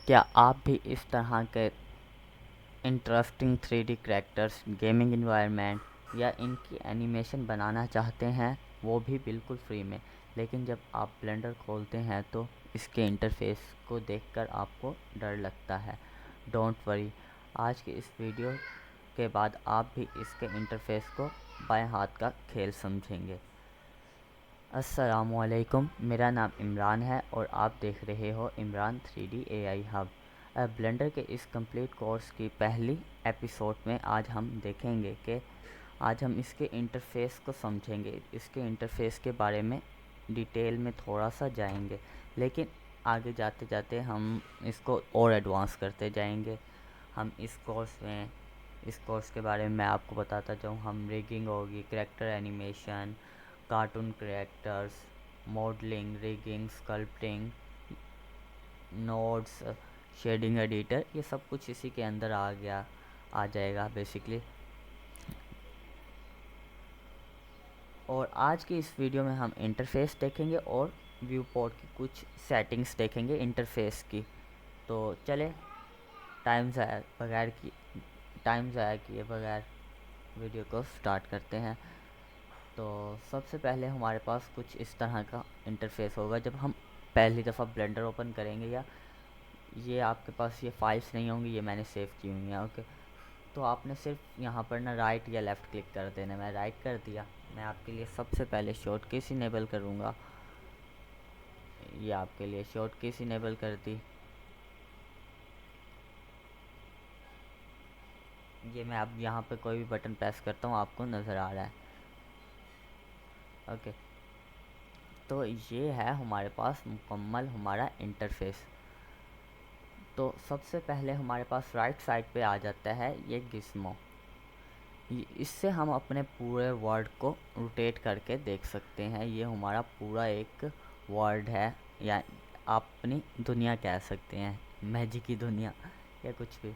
क्या आप भी इस तरह के interesting 3D characters, gaming environment या इनकी एनिमेशन बनाना चाहते हैं, वो भी बिल्कुल फ्री में? लेकिन जब आप ब्लेंडर खोलते हैं तो इसके इंटरफेस को देखकर आपको डर लगता है। डोंट वरी, आज के इस वीडियो के बाद आप भी इसके इंटरफेस को बाएं हाथ का खेल समझेंगे। अस्सलामुअलैकुम, मेरा नाम इमरान है और आप देख रहे हो Imran 3D AI hub. Blender के इस कंप्लीट कोर्स की पहली एपिसोड में आज हम देखेंगे कि आज हम इसके इंटरफेस को समझेंगे, इसके इंटरफेस के बारे में डिटेल में थोड़ा सा जाएंगे। लेकिन आगे जाते जाते हम इसको और एडवांस करते जाएंगे। हम इस कोर्स के बारे में मैं आपको बताता जाऊँ। हम रिगिंग होगी, character animation, cartoon characters, modelling, rigging, sculpting, nodes, shading editor, ये सब कुछ इसी के अंदर आ जाएगा बेसिकली। और आज की इस वीडियो में हम इंटरफेस देखेंगे और व्यू पोर्ट की कुछ सेटिंग्स देखेंगे इंटरफेस की। तो चले टाइम ज़ाया किए बगैर वीडियो को स्टार्ट करते हैं। तो सबसे पहले हमारे पास कुछ इस तरह का इंटरफेस होगा जब हम पहली दफ़ा ब्लेंडर ओपन करेंगे, या ये आपके पास ये फाइल्स नहीं होंगी, ये मैंने सेव की हुई हैं। ओके, तो आपने सिर्फ यहाँ पर ना राइट या लेफ़्ट क्लिक कर देना। मैं राइट कर दिया। मैं आपके लिए सबसे पहले शॉर्ट कीज़ इनेबल करूँगा। ये आपके लिए शॉर्ट कीज़ इनेबल कर दी। ये मैं अब यहाँ पे कोई भी बटन प्रेस करता हूँ, आपको नज़र आ रहा है। ओके, तो ये है हमारे पास मुकम्मल हमारा इंटरफेस। तो सबसे पहले हमारे पास राइट साइड पे आ जाता है ये गिस्मो। इससे हम अपने पूरे वर्ड को रोटेट करके देख सकते हैं। ये हमारा पूरा एक वर्ड है, या आप अपनी दुनिया कह सकते हैं, मैजिक की दुनिया या कुछ भी।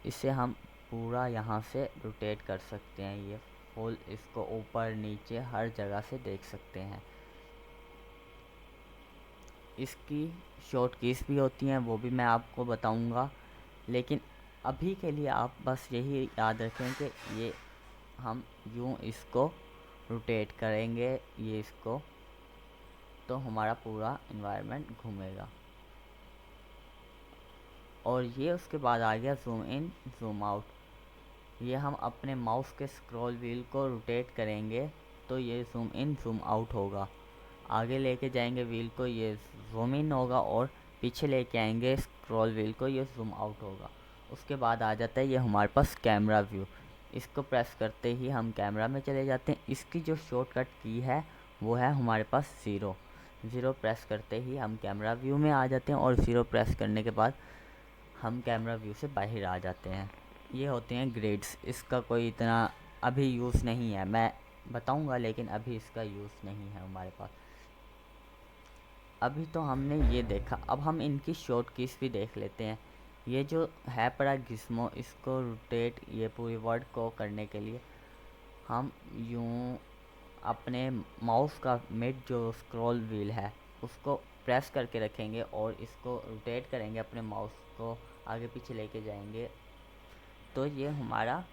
इसे हम पूरा यहाँ से रोटेट कर सकते हैं। ये फुल इसको ऊपर नीचे हर जगह से देख सकते हैं। इसकी शॉर्ट कीज़ भी होती हैं, वो भी मैं आपको बताऊंगा। लेकिन अभी के लिए आप बस यही याद रखें कि ये हम यूँ इसको रोटेट करेंगे, ये इसको, तो हमारा पूरा इन्वायरमेंट घूमेगा। और ये उसके बाद आ गया ज़ूम इन ज़ूम आउट। ये हम अपने माउस के स्क्रॉल व्हील को रोटेट करेंगे तो ये ज़ूम इन ज़ूम आउट होगा। आगे लेके जाएंगे व्हील को, ये ज़ूम इन होगा, और पीछे लेके आएंगे स्क्रॉल व्हील को, ये ज़ूम आउट होगा। उसके बाद आ जाता है ये हमारे पास कैमरा व्यू। इसको प्रेस करते ही हम कैमरा में चले जाते हैं। इसकी जो शॉर्टकट की है वो है हमारे पास ज़ीरो। ज़ीरो प्रेस करते ही हम कैमरा व्यू में आ जाते हैं, और ज़ीरो प्रेस करने के बाद हम कैमरा व्यू से बाहर आ जाते हैं। ये होते हैं ग्रेड्स। इसका कोई इतना अभी यूज़ नहीं है, मैं बताऊंगा, लेकिन अभी इसका यूज़ नहीं है हमारे पास। अभी तो हमने ये देखा, अब हम इनकी शॉर्ट कीज़ भी देख लेते हैं। ये जो है पड़ा गिस्मो, इसको रोटेट, ये पूरी वर्ड को करने के लिए हम यूँ अपने माउस का मिड जो स्क्रॉल व्हील है उसको प्रेस करके रखेंगे और इसको रोटेट करेंगे, अपने माउस को आगे पीछे लेके जाएंगे, तो ये हमारा,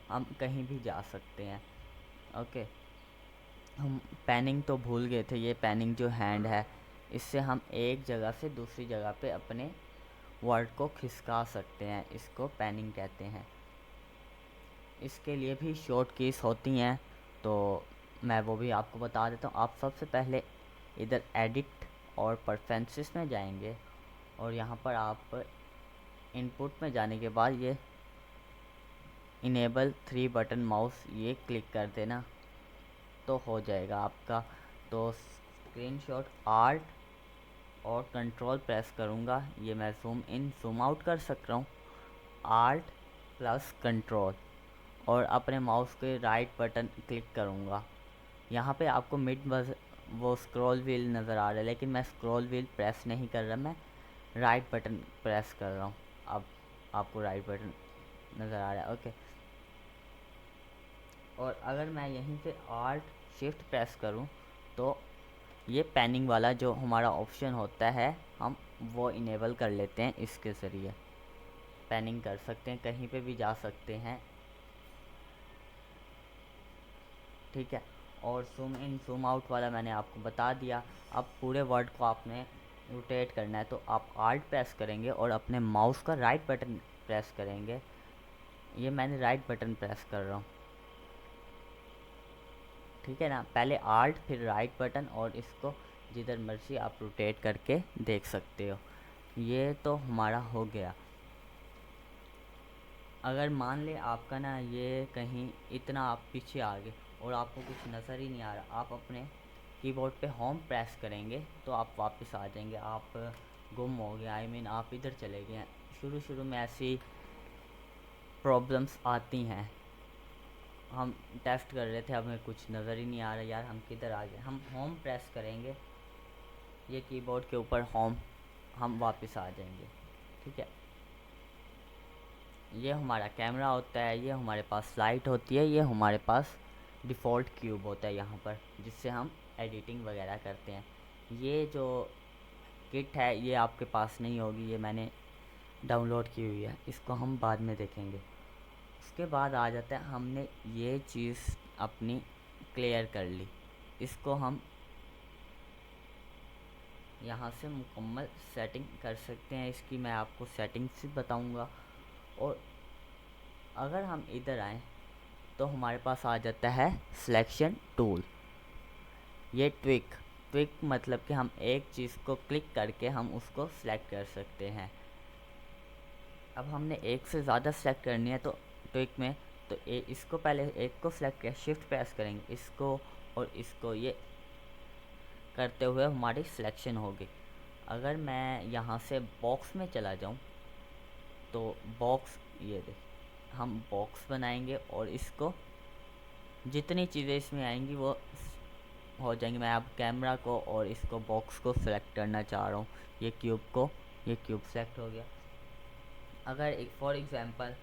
हम कहीं भी जा सकते हैं। ओके, हम पैनिंग तो भूल गए थे। ये पैनिंग जो हैंड है, इससे हम एक जगह से दूसरी जगह पे अपने वर्ड को खिसका सकते हैं, इसको पैनिंग कहते हैं। इसके लिए भी शॉर्ट कीज़ होती हैं, तो मैं वो भी आपको बता देता हूँ। आप सबसे पहले इधर एडिट और प्रेफरेंसेस में जाएंगे, और यहाँ पर आप इनपुट में जाने के बाद ये इनेबल 3 बटन माउस ये क्लिक कर देना तो हो जाएगा आपका। तो स्क्रीनशॉट आर्ट और कंट्रोल प्रेस करूँगा, ये मैं ज़ूम इन ज़ूम आउट कर सक रहा हूँ। आर्ट प्लस कंट्रोल, और अपने माउस के राइट बटन क्लिक करूँगा। यहाँ पे आपको मिड वो स्क्रॉल व्हील नज़र आ रहा है, लेकिन मैं स्क्रॉल व्हील प्रेस नहीं कर रहा, मैं राइट बटन प्रेस कर रहा हूँ। अब आपको राइट बटन नज़र आ रहा है। ओके, और अगर मैं यहीं से आर्ट शिफ्ट प्रेस करूं तो ये पैनिंग वाला जो हमारा ऑप्शन होता है हम वो इनेबल कर लेते हैं। इसके ज़रिए पैनिंग कर सकते हैं, कहीं पे भी जा सकते हैं, ठीक है। और जूम इन जूम आउट वाला मैंने आपको बता दिया। अब पूरे वर्ड को आपने रोटेट करना है तो आप आल्ट प्रेस करेंगे और अपने माउस का राइट बटन प्रेस करेंगे। ये मैंने राइट बटन प्रेस कर रहा हूँ, ठीक है ना। पहले आल्ट फिर राइट बटन, और इसको जिधर मर्जी आप रोटेट करके देख सकते हो। ये तो हमारा हो गया। अगर मान ले आपका ना ये कहीं इतना आप पीछे आ गए और आपको कुछ नज़र ही नहीं आ रहा, आप अपने कीबोर्ड पे होम प्रेस करेंगे तो आप वापस आ जाएंगे। आप गुम हो गए, आई मीन आप इधर चले गए हैं। शुरू शुरू में ऐसी प्रॉब्लम्स आती हैं। हम टेस्ट कर रहे थे, हमें कुछ नज़र ही नहीं आ रहा, यार हम किधर आ गए। हम होम प्रेस करेंगे, ये कीबोर्ड के ऊपर होम, हम वापस आ जाएंगे, ठीक है। ये हमारा कैमरा होता है, ये हमारे पास लाइट होती है, ये हमारे पास डिफ़ॉल्ट क्यूब होता है यहाँ पर, जिससे हम एडिटिंग वगैरह करते हैं। ये जो किट है ये आपके पास नहीं होगी, ये मैंने डाउनलोड की हुई है, इसको हम बाद में देखेंगे। उसके बाद आ जाता है, हमने ये चीज़ अपनी क्लियर कर ली, इसको हम यहाँ से मुकम्मल सेटिंग कर सकते हैं। इसकी मैं आपको सेटिंग्स भी बताऊँगा। और अगर हम इधर आएँ तो हमारे पास आ जाता है सिलेक्शन टूल। ये ट्विक मतलब कि हम एक चीज़ को क्लिक करके हम उसको सिलेक्ट कर सकते हैं। अब हमने एक से ज़्यादा सेलेक्ट करनी है तो ट्विक में, तो इसको पहले एक को सिलेक्ट किया, शिफ्ट प्रेस करेंगे इसको और इसको, ये करते हुए हमारी सिलेक्शन होगी। अगर मैं यहाँ से बॉक्स में चला जाऊँ तो बॉक्स, ये देख हम बॉक्स बनाएंगे और इसको जितनी चीज़ें इसमें आएंगी वो हो जाएंगी। मैं अब कैमरा को और इसको बॉक्स को सिलेक्ट करना चाह रहा हूँ, ये क्यूब को, ये क्यूब सेलेक्ट हो गया। अगर एक फॉर एग्ज़ाम्पल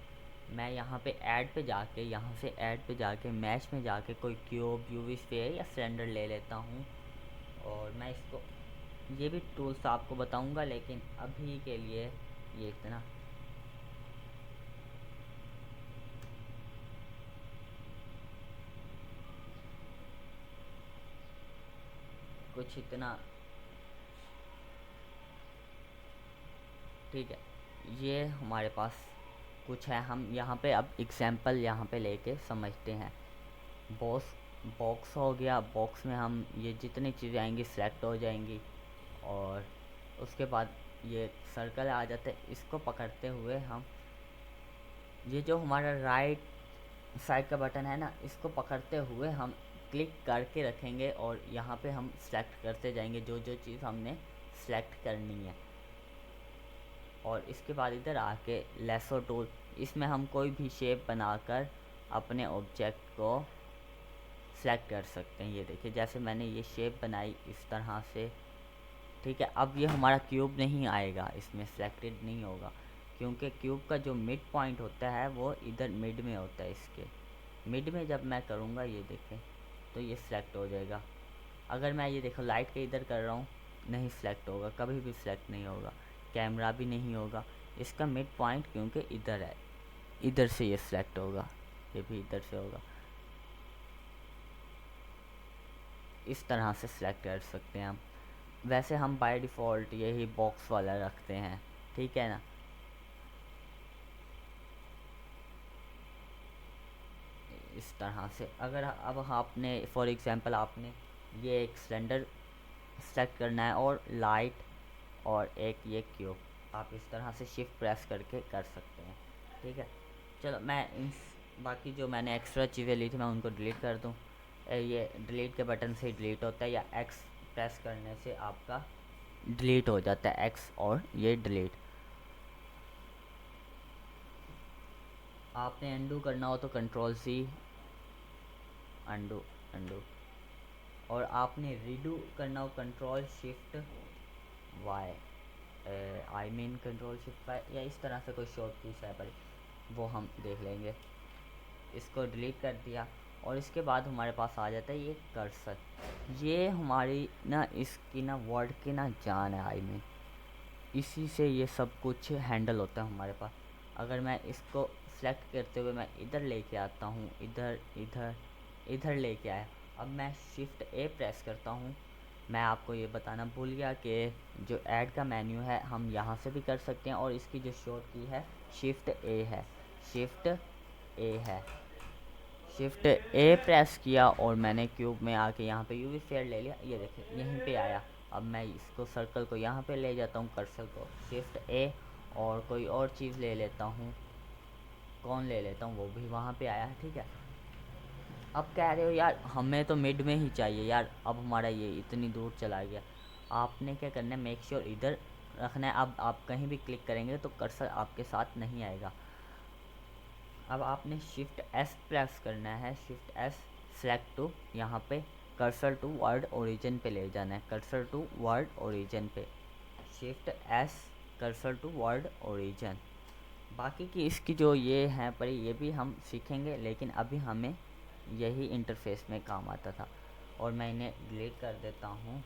मैं यहाँ पे ऐड पे जाके, यहाँ से ऐड पे जाके मैच में जाके कोई क्यूब, यूवी स्फीयर या सिलेंडर ले लेता हूँ, और मैं इसको, ये भी टूल्स आपको बताऊँगा लेकिन अभी के लिए ये इतना। कुछ इतना, ठीक है। ये हमारे पास कुछ है, हम यहाँ पे अब एग्जांपल यहाँ पे लेके समझते हैं। बॉक्स हो गया, बॉक्स में हम ये जितनी चीज़ें आएंगी सेलेक्ट हो जाएंगी, और उसके बाद ये सर्कल आ जाता है, इसको पकड़ते हुए हम, ये जो हमारा राइट साइड का बटन है ना, इसको पकड़ते हुए हम क्लिक करके रखेंगे और यहाँ पे हम सेलेक्ट करते जाएंगे जो जो चीज़ हमने सेलेक्ट करनी है। और इसके बाद इधर आके लेसो टूल, इसमें हम कोई भी शेप बनाकर अपने ऑब्जेक्ट को सेलेक्ट कर सकते हैं। ये देखिए जैसे मैंने ये शेप बनाई इस तरह से, ठीक है। अब ये हमारा क्यूब नहीं आएगा, इसमें सेलेक्टेड नहीं होगा, क्योंकि क्यूब का जो मिड पॉइंट होता है वो इधर मिड में होता है। इसके मिड में जब मैं करूँगा, ये देखें, तो ये सिलेक्ट हो जाएगा। अगर मैं ये देखो लाइट के इधर कर रहा हूँ, नहीं सिलेक्ट होगा, कभी भी सिलेक्ट नहीं होगा, कैमरा भी नहीं होगा। इसका मिड पॉइंट क्योंकि इधर है, इधर से ये सिलेक्ट होगा, ये भी इधर से होगा। इस तरह से सिलेक्ट कर सकते हैं हम। वैसे हम बाय डिफ़ॉल्ट यही बॉक्स वाला रखते हैं, ठीक है ना। इस तरह से अगर अब आपने फॉर एग्ज़ाम्पल आपने ये एक सिलेंडर सेलेक्ट करना है और लाइट और एक ये क्यूब, आप इस तरह से शिफ्ट प्रेस करके कर सकते हैं, ठीक है। चलो मैं इन बाकी जो मैंने एक्स्ट्रा चीज़ें ली थी मैं उनको डिलीट कर दूँ। ये डिलीट के बटन से डिलीट होता है, या एक्स प्रेस करने से आपका डिलीट हो जाता है, एक्स और ये डिलीट। आपने अंडू करना हो तो कंट्रोल सी, अंडू, अंडू। और आपने रीडू करना हो control shift by, I mean control shift by, या इस तरह से कोई शॉर्ट कीज है पर वो हम देख लेंगे। इसको डिलीट कर दिया और इसके बाद हमारे पास आ जाता है ये कर्सर। ये हमारी ना इसकी ना वर्ड की ना जान है आई में, इसी से ये सब कुछ हैंडल होता है हमारे पास। अगर मैं इसको सेलेक्ट करते हुए मैं इधर लेके आता हूँ, इधर इधर इधर लेके आया, अब मैं शिफ्ट ए प्रेस करता हूँ। मैं आपको ये बताना भूल गया कि जो ऐड का मेन्यू है हम यहाँ से भी कर सकते हैं, और इसकी जो शॉर्ट की है शिफ्ट ए है, शिफ्ट ए है। शिफ्ट ए प्रेस किया और मैंने क्यूब में आके यहाँ पे यूवी स्फीयर ले लिया, ये देखिए यहीं पे आया। अब मैं इसको सर्कल को यहाँ पे ले जाता हूँ, कर्सर को शिफ्ट ए, और कोई और चीज़ ले लेता हूँ, कौन ले लेता हूँ, वो भी वहाँ पे आया है, ठीक है। अब कह रहे हो यार हमें तो मिड में ही चाहिए यार, अब हमारा ये इतनी दूर चला गया। आपने क्या करना है, मेक श्योर इधर रखना है। अब आप कहीं भी क्लिक करेंगे तो कर्सर आपके साथ नहीं आएगा। अब आपने शिफ्ट एस प्रेस करना है, शिफ्ट एस सेलेक्ट टू, यहाँ पे कर्सर टू वर्ड ओरिजिन पे ले जाना है, कर्सर टू वर्ड ओरिजिन पे, shift S cursor to world origin. बाकी की इसकी जो ये है पर ये भी हम सीखेंगे, लेकिन अभी हमें यही इंटरफेस में काम आता था। और मैं इन्हें डिलीट कर देता हूँ,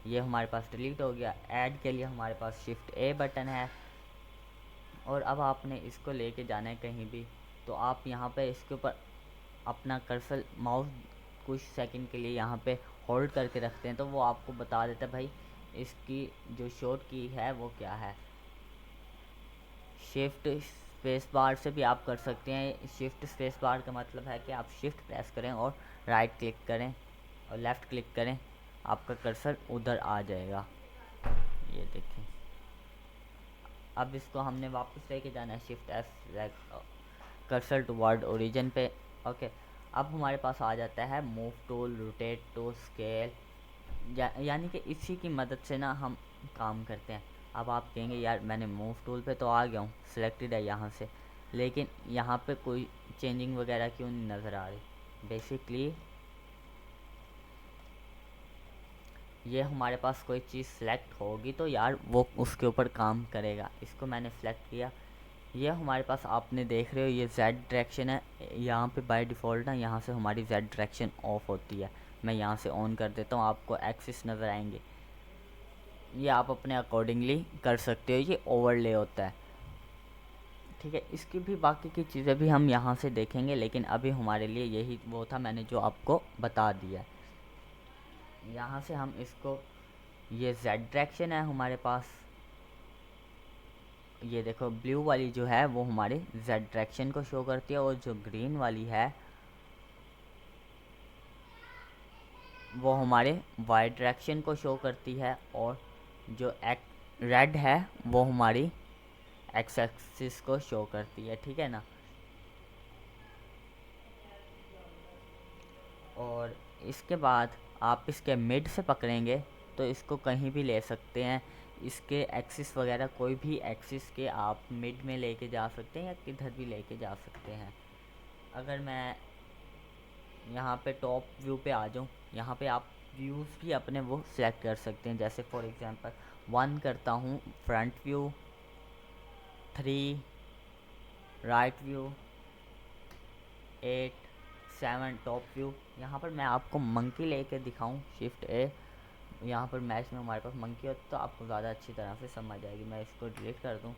ये हमारे पास डिलीट हो गया। ऐड के लिए हमारे पास शिफ्ट ए बटन है, और अब आपने इसको लेके जाना है कहीं भी, तो आप यहाँ पे इसके ऊपर अपना कर्सर माउस कुछ सेकंड के लिए यहाँ पे होल्ड करके रखते हैं, तो वो आपको बता देता है भाई इसकी जो शॉर्ट की है वो क्या है। शिफ्ट स्पेस बार से भी आप कर सकते हैं। शिफ्ट स्पेस बार का मतलब है कि आप शिफ्ट प्रेस करें और राइट क्लिक करें और लेफ़्ट क्लिक करें, आपका कर्सर उधर आ जाएगा, ये देखें। अब इसको हमने वापस लेके जाना है, shift S cursor to world origin पे, ओके। अब हमारे पास आ जाता है move tool, rotate tool, scale, यानी कि इसी की मदद से ना हम काम करते हैं। अब आप कहेंगे यार मैंने मूव टूल पे तो आ गया हूँ, सिलेक्टेड है यहाँ से, लेकिन यहाँ पे कोई चेंजिंग वगैरह क्यों नहीं नज़र आ रही। बेसिकली ये हमारे पास कोई चीज़ सेलेक्ट होगी तो यार वो उसके ऊपर काम करेगा। इसको मैंने सेलेक्ट किया, ये हमारे पास आपने देख रहे हो ये जेड डायरेक्शन है, यहाँ पे बाय डिफ़ॉल्ट ना यहाँ से हमारी जेड डायरेक्शन ऑफ होती है। मैं यहाँ से ऑन कर देता हूँ, आपको एक्सिस नज़र आएंगे, ये आप अपने अकॉर्डिंगली कर सकते हो, ये ओवरले होता है, ठीक है। इसकी भी बाकी की चीज़ें भी हम यहाँ से देखेंगे, लेकिन अभी हमारे लिए यही वो था मैंने जो आपको बता दिया। यहाँ से हम इसको, ये जेड डायरेक्शन है हमारे पास, ये देखो ब्लू वाली जो है वो हमारे जेड डायरेक्शन को शो करती है, और जो ग्रीन वाली है वो हमारे वाई डायरेक्शन को शो करती है, और जो रेड है वो हमारी एक्स एक्सिस को शो करती है, ठीक है ना। और इसके बाद आप इसके मिड से पकड़ेंगे तो इसको कहीं भी ले सकते हैं, इसके एक्सिस वगैरह कोई भी एक्सिस के आप मिड में लेके जा सकते हैं या किधर भी लेके जा सकते हैं। अगर मैं यहाँ पे टॉप व्यू पे आ जाऊँ, यहाँ पे आप व्यूज़ भी अपने वो सिलेक्ट कर सकते हैं, जैसे फॉर एग्जांपल 1 करता हूँ front view, 3 right view, 8 7 top view. यहाँ पर मैं आपको मंकी लेके दिखाऊँ, शिफ्ट ए, यहाँ पर मैच में हमारे पास मंकी हो तो आपको ज़्यादा अच्छी तरह से समझ आएगी। मैं इसको डिलीट कर दूँ,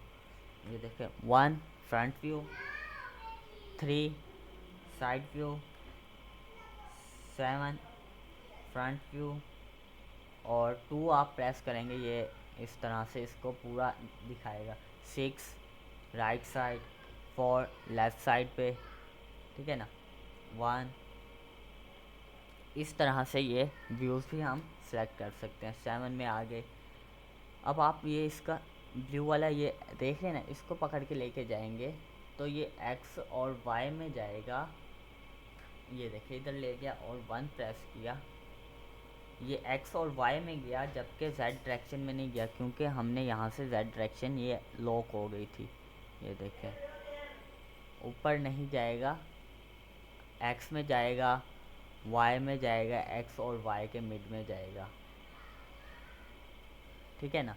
ये देखें 1 front view, 3 side view, 7 front view, और 2 आप प्रेस करेंगे ये इस तरह से इसको पूरा दिखाएगा, 6 राइट साइड, 4 लेफ़्ट साइड पे, ठीक है ना, 1, इस तरह से ये व्यूज़ भी हम सेलेक्ट कर सकते हैं। 7 में आ गए। अब आप ये इसका ब्लू वाला ये देख लेना, इसको पकड़ के लेके जाएंगे तो ये एक्स और वाई में जाएगा, ये देखिए इधर ले गया और 1 प्रेस किया, ये एक्स और वाई में गया, जबकि जेड डायरेक्शन में नहीं गया, क्योंकि हमने यहाँ से जेड डायरेक्शन ये लॉक हो गई थी। ये देखें ऊपर नहीं जाएगा, एक्स में जाएगा, वाई में जाएगा, एक्स और वाई के मिड में जाएगा, ठीक है ना,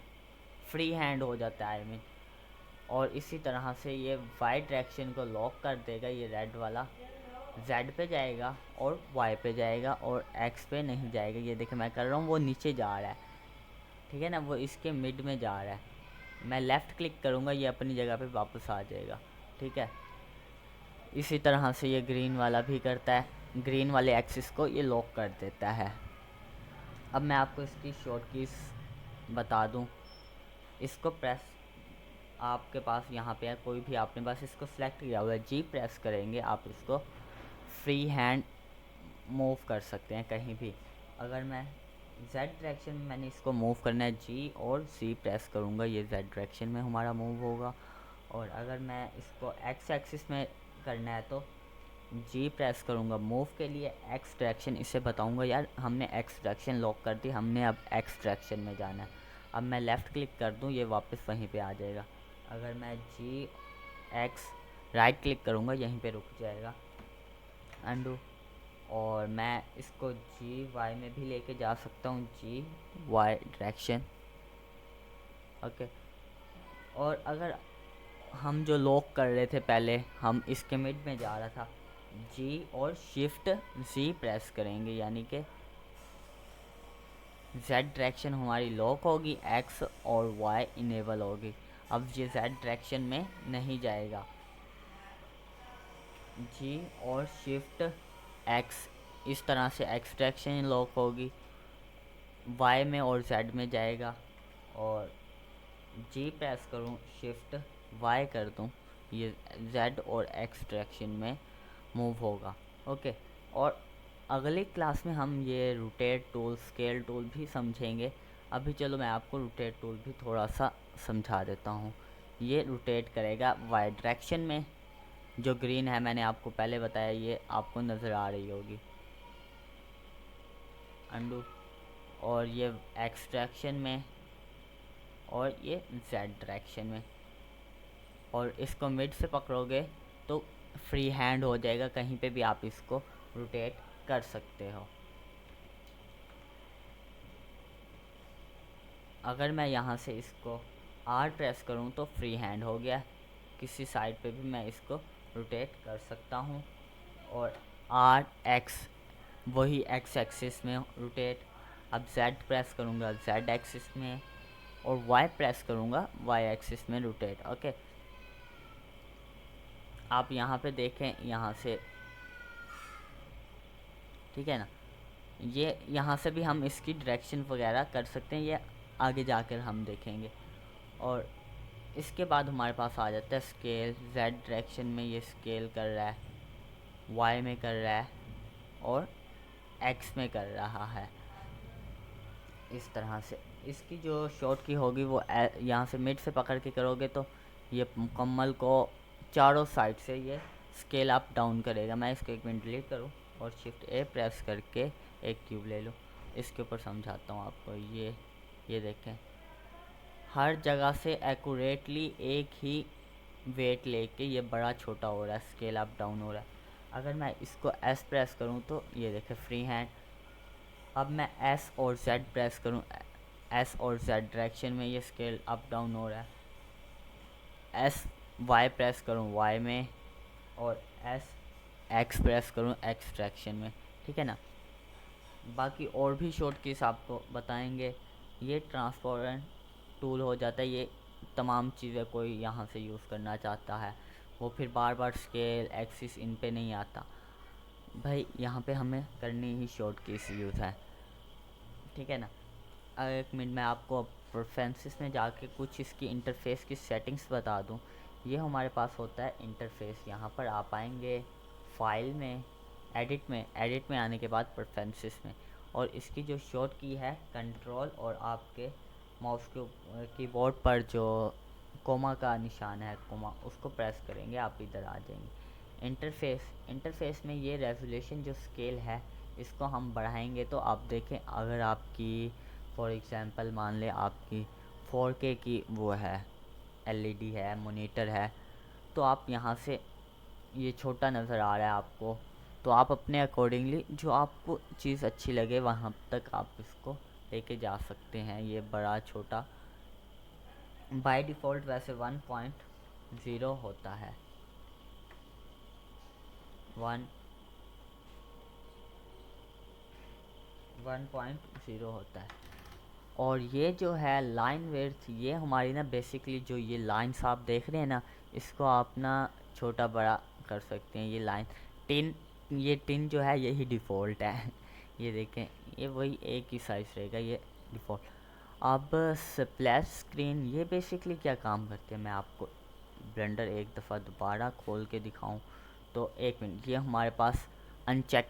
फ्री हैंड हो जाता है आई मीन। और इसी तरह से ये वाई डायरेक्शन को लॉक कर देगा, ये रेड वाला जेड पे जाएगा और वाई पे जाएगा और एक्स पे नहीं जाएगा। ये देखिए मैं कर रहा हूँ, वो नीचे जा रहा है, ठीक है ना, वो इसके मिड में जा रहा है। मैं लेफ़्ट क्लिक करूँगा, ये अपनी जगह पे वापस आ जाएगा, ठीक है। इसी तरह से ये ग्रीन वाला भी करता है, ग्रीन वाले एक्सिस को ये लॉक कर देता है। अब मैं आपको इसकी शॉर्ट कीज बता दूं। इसको प्रेस, आपके पास यहाँ पे है कोई भी, आपने बस इसको सेलेक्ट किया हुआ है, जी प्रेस करेंगे आप इसको फ्री हैंड मूव कर सकते हैं कहीं भी। अगर मैं जेड डायरेक्शन में मैंने इसको मूव करना है, जी और सी प्रेस करूँगा, ये जेड डायरेक्शन में हमारा मूव होगा। और अगर मैं इसको एक्स एक्सिस में करना है तो जी प्रेस करूँगा मूव के लिए। एक्स डायरेक्शन इसे बताऊँगा, यार हमने एक्स डायरेक्शन लॉक कर दी, हमने अब एक्स डायरेक्शन में जाना है। अब मैं लेफ़्ट क्लिक कर दूँ, ये वापस वहीं पे आ जाएगा। अगर मैं जी एक्स राइट क्लिक करूँगा, यहीं पे रुक जाएगा, अंडू। और मैं इसको जी वाई में भी लेके जा सकता हूँ, जी वाई डायरेक्शन, ओके। और अगर हम जो लॉक कर रहे थे पहले, हम इसके मिड में जा रहा था, जी और शिफ्ट जी प्रेस करेंगे, यानी कि जेड डायरेक्शन हमारी लॉक होगी, एक्स और वाई इनेबल होगी। अब ये जेड डायरेक्शन में नहीं जाएगा, जी और शिफ्ट एक्स, इस तरह से एक्स डायरेक्शन लॉक होगी, वाई में और जेड में जाएगा। और जी प्रेस करूँ, शिफ्ट वाई कर दूँ, ये जेड और एक्स डायरेक्शन में मूव होगा, ओके। और अगली क्लास में हम ये रोटेट टूल, स्केल टूल भी समझेंगे। अभी चलो मैं आपको रोटेट टूल भी थोड़ा सा समझा देता हूँ। ये रोटेट करेगा वाई डायरेक्शन में, जो ग्रीन है मैंने आपको पहले बताया, ये आपको नज़र आ रही होगी, अंडू। और ये एक्स डायरेक्शन में और ये जेड डायरेक्शन में। और इसको मिड से पकड़ोगे तो फ्री हैंड हो जाएगा, कहीं पे भी आप इसको रोटेट कर सकते हो। अगर मैं यहाँ से इसको आर प्रेस करूँ तो फ्री हैंड हो गया, किसी साइड पे भी मैं इसको रोटेट कर सकता हूँ। और आर एक्स, वही एक्स एक्सिस में रोटेट। अब जेड प्रेस करूँगा जेड एक्सिस में, और वाई प्रेस करूँगा वाई एक्सिस में रोटेट, ओके। आप यहाँ पे देखें, यहाँ से, ठीक है ना, ये यहाँ से भी हम इसकी डायरेक्शन वगैरह कर सकते हैं, ये आगे जाकर हम देखेंगे। और इसके बाद हमारे पास आ जाता है स्केल। जेड डायरेक्शन में ये स्केल कर रहा है, वाई में कर रहा है और एक्स में कर रहा है, इस तरह से। इसकी जो शॉर्ट की होगी वो यहाँ से मिड से पकड़ के करोगे तो ये मुकम्मल को चारों साइड से ये स्केल अप डाउन करेगा। मैं इसको एक मिनट डिलीट करूँ और शिफ्ट ए प्रेस करके एक क्यूब ले लूँ, इसके ऊपर समझाता हूँ आपको। ये देखें, हर जगह से एक्यूरेटली एक ही वेट लेके ये बड़ा छोटा हो रहा है, स्केल अप डाउन हो रहा है। अगर मैं इसको एस प्रेस करूँ तो ये देखें फ्री हैंड। अब मैं एस और जेड प्रेस करूँ, एस और जेड डायरेक्शन में ये स्केल अप डाउन हो रहा है। एस वाई प्रेस करूँ वाई में, और एस एक्स प्रेस करूँ एक्स डायरेक्शन में, ठीक है ना। बाकी और भी शॉर्ट कीज आपको बताएंगे। ये ट्रांसपेरेंट टूल हो जाता है, ये तमाम चीज़ें कोई यहाँ से यूज़ करना चाहता है, वो फिर बार बार स्केल एक्सिस इन पे नहीं आता भाई, यहाँ पे हमें करनी ही शॉर्ट कीज यूज़ है, ठीक है ना। एक मिनट मैं आपको प्रेफरेंसेस में जाके कुछ इसकी इंटरफेस की सेटिंग्स बता दूँ। ये हमारे पास होता है इंटरफेस, यहाँ पर आप आएंगे फाइल में, एडिट में आने के बाद प्रेफरेंसेस में, और इसकी जो शॉर्ट की है कंट्रोल, और आपके माउस के कीबोर्ड पर जो कोमा का निशान है, कोमा, उसको प्रेस करेंगे आप इधर आ जाएंगे। इंटरफेस में ये रेजोल्यूशन जो स्केल है इसको हम बढ़ाएंगे तो आप देखें, अगर आपकी फॉर एग्ज़ाम्पल मान लें आपकी 4K की वो है, एलईडी है, मॉनिटर है, तो आप यहाँ से ये छोटा नज़र आ रहा है आपको, तो आप अपने अकॉर्डिंगली जो आपको चीज़ अच्छी लगे वहाँ तक आप इसको लेके जा सकते हैं। ये बड़ा छोटा बाय डिफ़ॉल्ट वैसे 1.4 ज़ीरो होता है, 1.0 होता है। और ये जो है लाइन विड्थ, ये हमारी ना बेसिकली जो ये लाइंस आप देख रहे हैं ना, इसको आप ना छोटा बड़ा कर सकते हैं। ये लाइन टिन, ये टिन जो है यही डिफ़ॉल्ट है ये देखें, ये वही एक ही साइज़ रहेगा, ये डिफ़ॉल्ट। अब स्प्लैश स्क्रीन ये बेसिकली क्या काम करती है, मैं आपको ब्लेंडर एक दफ़ा दोबारा खोल के दिखाऊं तो एक मिनट, ये हमारे पास अनचेक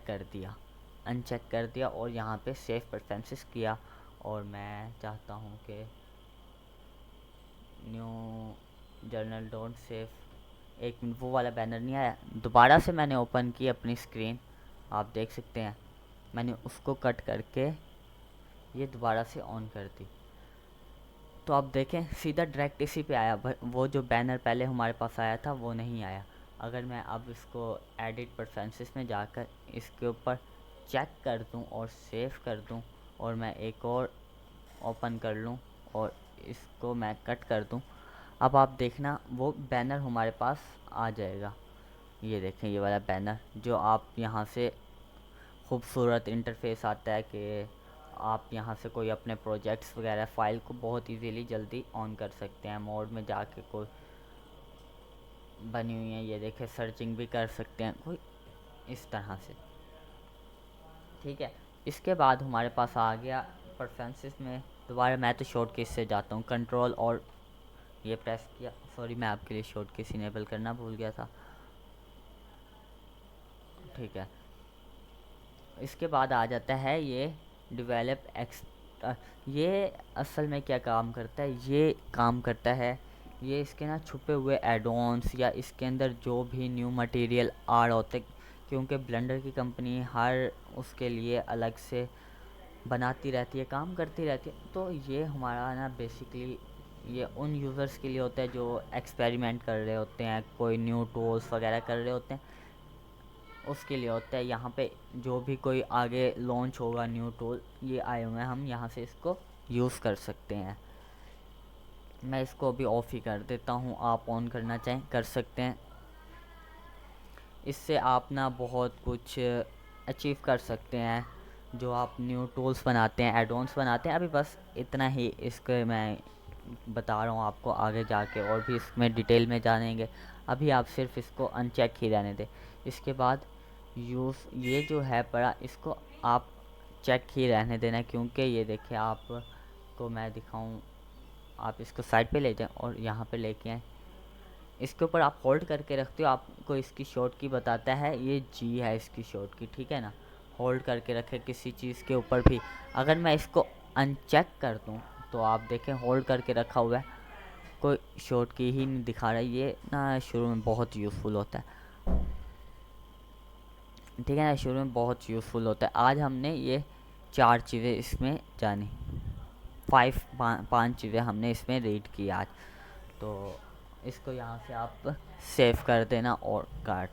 कर दिया और यहाँ पे सेव प्रेफरेंसेस किया। और मैं चाहता हूँ कि न्यू जर्नल डोंट सेव, एक मिनट, वो वाला बैनर नहीं आया, दोबारा से मैंने ओपन की अपनी स्क्रीन, आप देख सकते हैं मैंने उसको कट करके ये दोबारा से ऑन कर दी। तो आप देखें सीधा डायरेक्ट इसी पे आया, वो जो बैनर पहले हमारे पास आया था वो नहीं आया। अगर मैं अब इसको एडिट प्रेफरेंसेस में जाकर इसके ऊपर चेक कर दूं और सेव कर दूं और मैं एक और ओपन कर लूं और इसको मैं कट कर दूं, अब आप देखना वो बैनर हमारे पास आ जाएगा। ये देखें ये वाला बैनर, जो आप यहाँ से खूबसूरत इंटरफेस आता है कि आप यहाँ से कोई अपने प्रोजेक्ट्स वगैरह फ़ाइल को बहुत इजीली जल्दी ऑन कर सकते हैं। मोड में जाके कोई बनी हुई है, ये देखें, सर्चिंग भी कर सकते हैं कोई इस तरह से, ठीक है। इसके बाद हमारे पास आ गया प्रेफरेंसेस में, दोबारा मैं तो शॉर्ट कीज से जाता हूँ, कंट्रोल और ये प्रेस किया, सॉरी मैं आपके लिए शॉर्ट कीज इनेबल करना भूल गया था, ठीक है। इसके बाद आ जाता है ये डेवलप एक्स, ये असल में क्या काम करता है, ये काम करता है, ये इसके ना छुपे हुए एडॉन्स या इसके अंदर जो भी न्यू मटेरियल आ रहा होता है, क्योंकि ब्लेंडर की कंपनी हर उसके लिए अलग से बनाती रहती है, काम करती रहती है। तो ये हमारा ना बेसिकली ये उन यूज़र्स के लिए होता है जो एक्सपेरिमेंट कर रहे होते हैं, कोई न्यू टूल्स वगैरह कर रहे होते हैं, उसके लिए होता है। यहाँ पे जो भी कोई आगे लॉन्च होगा न्यू टूल, ये आए हुए हैं, हम यहाँ से इसको यूज़ कर सकते हैं। मैं इसको अभी ऑफ़ ही कर देता हूँ, आप ऑन करना चाहें कर सकते हैं। इससे आप ना बहुत कुछ अचीव कर सकते हैं, जो आप न्यू टूल्स बनाते हैं, एडवांस बनाते हैं। अभी बस इतना ही इसके मैं बता रहा हूँ आपको, आगे जाके और भी इसमें डिटेल में जानेंगे। अभी आप सिर्फ इसको अनचेक ही रहने दें। इसके बाद यूज़ ये जो है पड़ा, इसको आप चेक ही रहने देना, क्योंकि ये देखिए आपको मैं दिखाऊं, आप इसको साइड पे ले जाएं और यहाँ पे लेके आएँ, इसके ऊपर आप होल्ड करके रखते हो, आपको इसकी शॉर्ट की बताता है, ये जी है इसकी शॉर्ट की, ठीक है ना। होल्ड करके रखे किसी चीज़ के ऊपर भी। अगर मैं इसको अनचेक कर दूं तो आप देखें होल्ड करके रखा हुआ है, कोई शॉर्ट की ही नहीं दिखा रहा है। ये ना शुरू में बहुत यूज़फुल होता है, ठीक है ना, शुरू में बहुत यूज़फुल होता है। आज हमने ये 4 चीज़ें इसमें जानी, 5 चीज़ें हमने इसमें रीड की आज। तो इसको यहाँ से आप सेव कर देना और काट।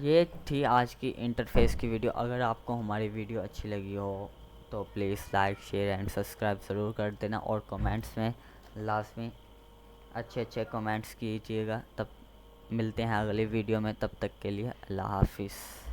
ये थी आज की इंटरफेस की वीडियो। अगर आपको हमारी वीडियो अच्छी लगी हो तो please like share and subscribe ज़रूर कर देना, और कमेंट्स में लाजमी अच्छे अच्छे कमेंट्स कीजिएगा। तब मिलते हैं अगली वीडियो में, तब तक के लिए अल्लाह हाफिज़।